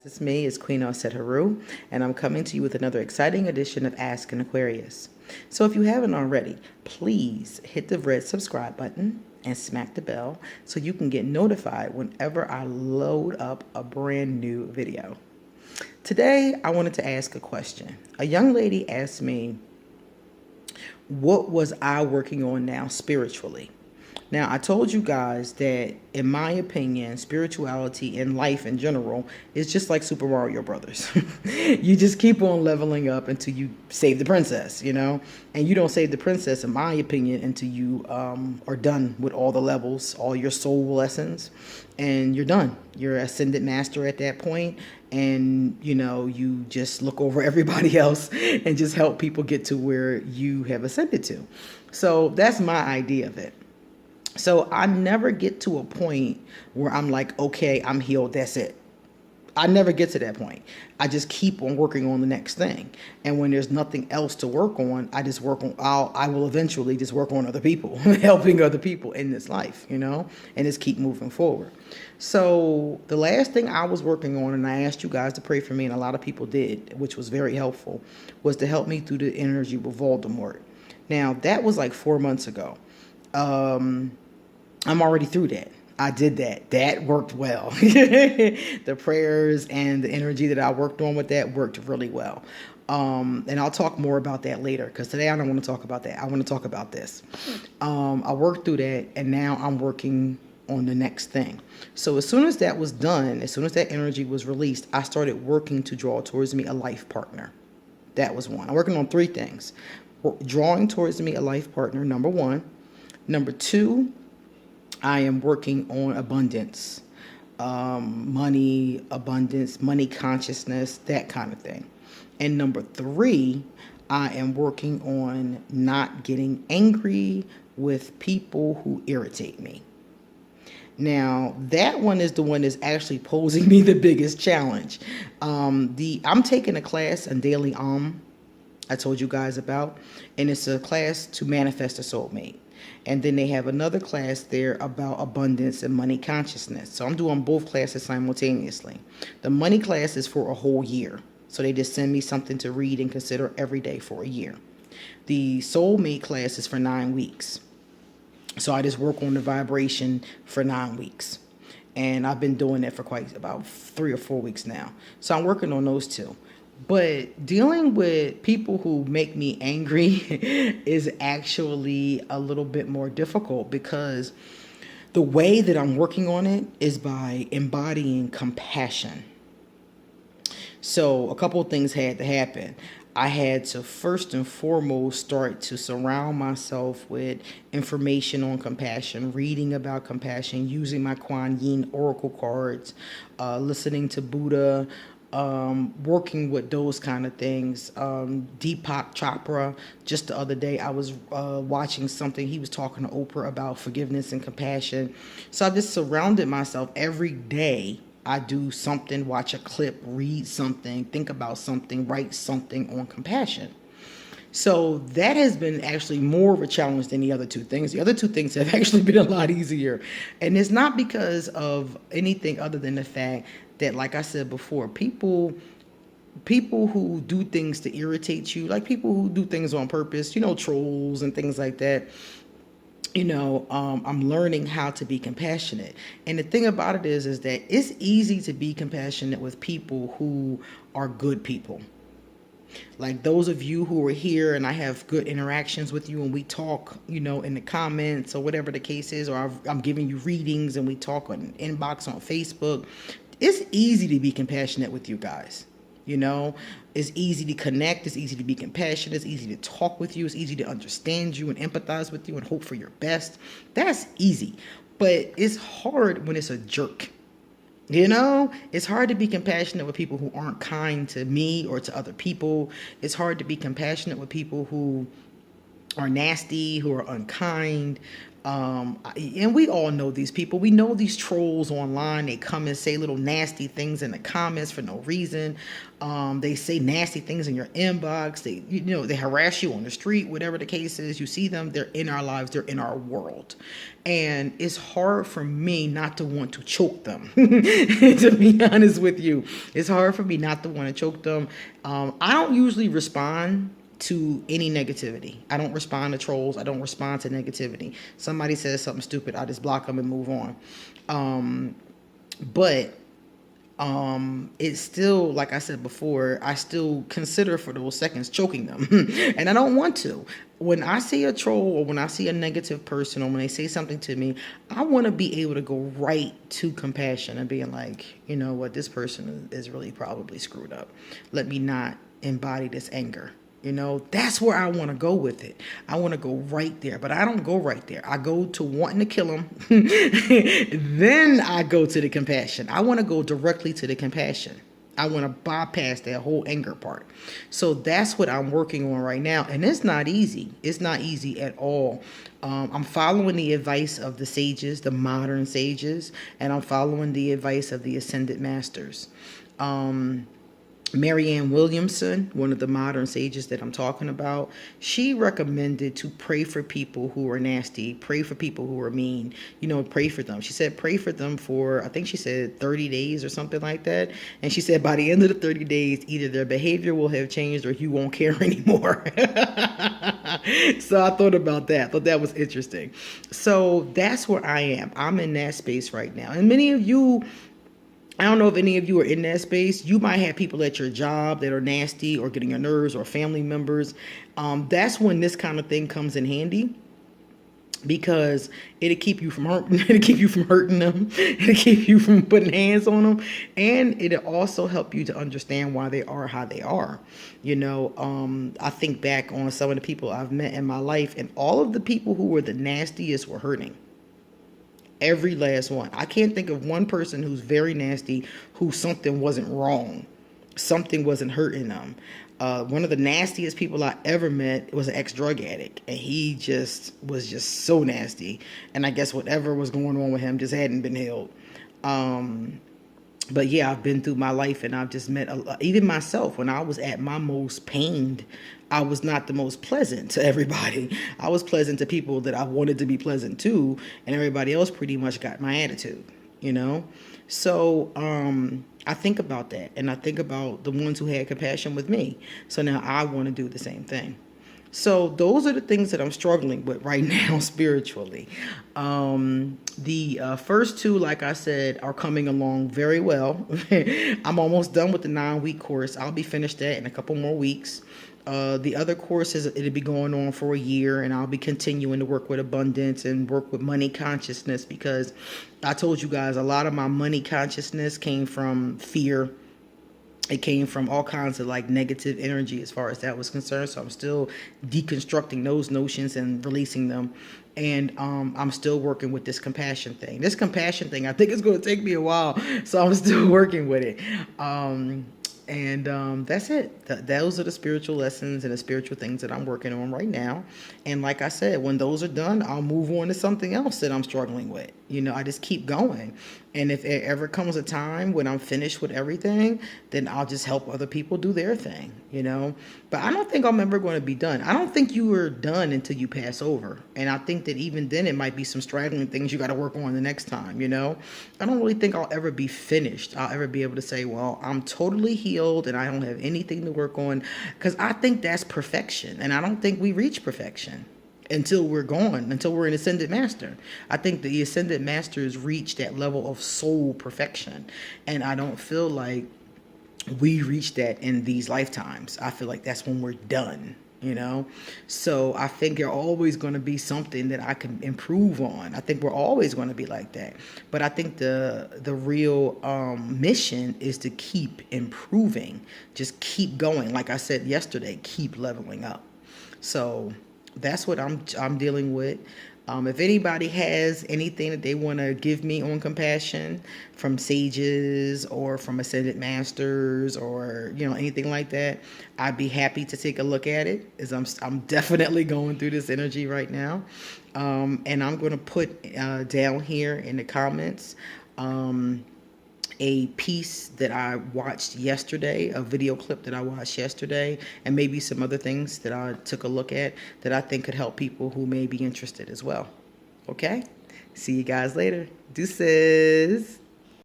It's me, it's Queen Osset Haru, and I'm coming to you with another exciting edition of Ask an Aquarius. So if you haven't already, please hit the red subscribe button and smack the bell so you can get notified whenever I load up a brand new video. Today, I wanted to ask a question. A young lady asked me, what was I working on now spiritually? Now, I told you guys that, in my opinion, spirituality and life in general is just like Super Mario Brothers. You just keep on leveling up until you save the princess, And you don't save the princess, in my opinion, until you are done with all the levels, all your soul lessons, and you're done. You're ascended master at that point, and, you just look over everybody else and just help people get to where you have ascended to. So that's my idea of it. So I never get to a point where I'm like, okay, I'm healed, that's it. I never get to that point. I just keep on working on the next thing. And when there's nothing else to work on, I just I will eventually just work on other people, helping other people in this life, and just keep moving forward. So the last thing I was working on, and I asked you guys to pray for me, and a lot of people did, which was very helpful, was to help me through the energy with Voldemort. Now, that was like 4 months ago. I'm already through that. I did that. That worked well. The prayers and the energy that I worked on with that worked really well. And I'll talk more about that later, because today I don't want to talk about that. I want to talk about this. I worked through that, and now I'm working on the next thing. So as soon as that was done, as soon as that energy was released, I started working to draw towards me a life partner. That was one. I'm working on 3 things. Drawing towards me a life partner, number 1. Number 2, I am working on abundance, money, abundance, money consciousness, that kind of thing. And number 3, I am working on not getting angry with people who irritate me. Now, that one is the one that's actually posing me the biggest challenge. I'm taking a class on daily I told you guys about, and it's a class to manifest a soulmate. And then they have another class there about abundance and money consciousness. So I'm doing both classes simultaneously. The money class is for a whole year. So they just send me something to read and consider every day for a year. The soulmate class is for 9 weeks. So I just work on the vibration for 9 weeks. And I've been doing that for quite about 3 or 4 weeks now. So I'm working on those 2. But dealing with people who make me angry is actually a little bit more difficult, because the way that I'm working on it is by embodying compassion. So a couple of things had to happen. I had to first and foremost start to surround myself with information on compassion, reading about compassion, using my Kuan Yin oracle cards, listening to Buddha, working with those kind of things. Deepak Chopra, just the other day I was watching something. He was talking to Oprah about forgiveness and compassion. So I just surrounded myself every day. I do something, watch a clip, read something, think about something, write something on compassion. So that has been actually more of a challenge than the other 2 things. The other 2 things have actually been a lot easier. And it's not because of anything other than the fact that, like I said before, people who do things to irritate you, like people who do things on purpose, trolls and things like that, I'm learning how to be compassionate. And the thing about it is that it's easy to be compassionate with people who are good people. Like those of you who are here and I have good interactions with you and we talk, in the comments or whatever the case is, or I'm giving you readings and we talk on inbox on Facebook. It's easy to be compassionate with you guys. It's easy to connect. It's easy to be compassionate. It's easy to talk with you. It's easy to understand you and empathize with you and hope for your best. That's easy. But it's hard when it's a jerk. It's hard to be compassionate with people who aren't kind to me or to other people. It's hard to be compassionate with people who are nasty, who are unkind. And we all know these people. We know these trolls online. They come and say little nasty things in the comments for no reason. They say nasty things in your inbox. They harass you on the street, whatever the case is. You see them, they're in our lives, they're in our world. And it's hard for me not to want to choke them. To be honest with you, it's hard for me not to want to choke them. I don't usually respond to any negativity. I don't respond to trolls. I don't respond to negativity. Somebody says something stupid, I just block them and move on. But it's still, like I said before, I still consider for those seconds choking them. And I don't want to. When I see a troll or when I see a negative person or when they say something to me, I want to be able to go right to compassion and being like, you know what, this person is really probably screwed up. Let me not embody this anger. That's where I want to go with it. I want to go right there, but I don't go right there. I go to wanting to kill him. Then I go to the compassion. I want to go directly to the compassion. I want to bypass that whole anger part. So that's what I'm working on right now. And it's not easy. It's not easy at all. I'm following the advice of the sages, the modern sages, and I'm following the advice of the ascended masters. Marianne Williamson, one of the modern sages that I'm talking about, she recommended to pray for people who are nasty, pray for people who are mean, pray for them. She said pray for them for, I think she said 30 days or something like that. And she said by the end of the 30 days, either their behavior will have changed or you won't care anymore. So I thought about that. Thought that was interesting. So that's where I am. I'm in that space right now. And many of you, I don't know if any of you are in that space. You might have people at your job that are nasty or getting your nerves, or family members. That's when this kind of thing comes in handy, because it'll keep you from hurting. It'll keep you from hurting them. It'll keep you from putting hands on them, and it'll also help you to understand why they are how they are. I think back on some of the people I've met in my life, and all of the people who were the nastiest were hurting. Every last one. I can't think of one person who's very nasty who something wasn't wrong. Something wasn't hurting them. One of the nastiest people I ever met was an ex-drug addict. And he was so nasty. And I guess whatever was going on with him just hadn't been healed. But yeah, I've been through my life and I've just met, even myself, when I was at my most pained, I was not the most pleasant to everybody. I was pleasant to people that I wanted to be pleasant to, and everybody else pretty much got my attitude, So I think about that, and I think about the ones who had compassion with me. So now I want to do the same thing. So those are the things that I'm struggling with right now spiritually. The first two, like I said, are coming along very well. I'm almost done with the 9-week course. I'll be finished that in a couple more weeks. The other courses, it'll be going on for a year, and I'll be continuing to work with abundance and work with money consciousness, because I told you guys a lot of my money consciousness came from fear. It came from all kinds of negative energy as far as that was concerned. So I'm still deconstructing those notions and releasing them. And I'm still working with this compassion thing. This compassion thing, I think it's going to take me a while. So I'm still working with it. And that's it. Those are the spiritual lessons and the spiritual things that I'm working on right now. And like I said, when those are done, I'll move on to something else that I'm struggling with. I just keep going. And if it ever comes a time when I'm finished with everything, then I'll just help other people do their thing, But I don't think I'm ever going to be done. I don't think you are done until you pass over. And I think that even then it might be some straggling things you got to work on the next time, I don't really think I'll ever be finished. I'll ever be able to say, well, I'm totally healed and I don't have anything to work on, because I think that's perfection. And I don't think we reach perfection until we're gone, until we're an ascended master. I think the ascended masters reach that level of soul perfection. And I don't feel like we reach that in these lifetimes. I feel like that's when we're done, So I think there's always going to be something that I can improve on. I think we're always going to be like that. But I think the real mission is to keep improving. Just keep going. Like I said yesterday, keep leveling up. So that's what I'm dealing with. If anybody has anything that they want to give me on compassion from sages or from ascended masters or anything like that, I'd be happy to take a look at it. As I'm definitely going through this energy right now, and I'm going to put down here in the comments. A piece that I watched yesterday, a video clip that I watched yesterday, and maybe some other things that I took a look at that I think could help people who may be interested as well. Okay? See you guys later. Deuces.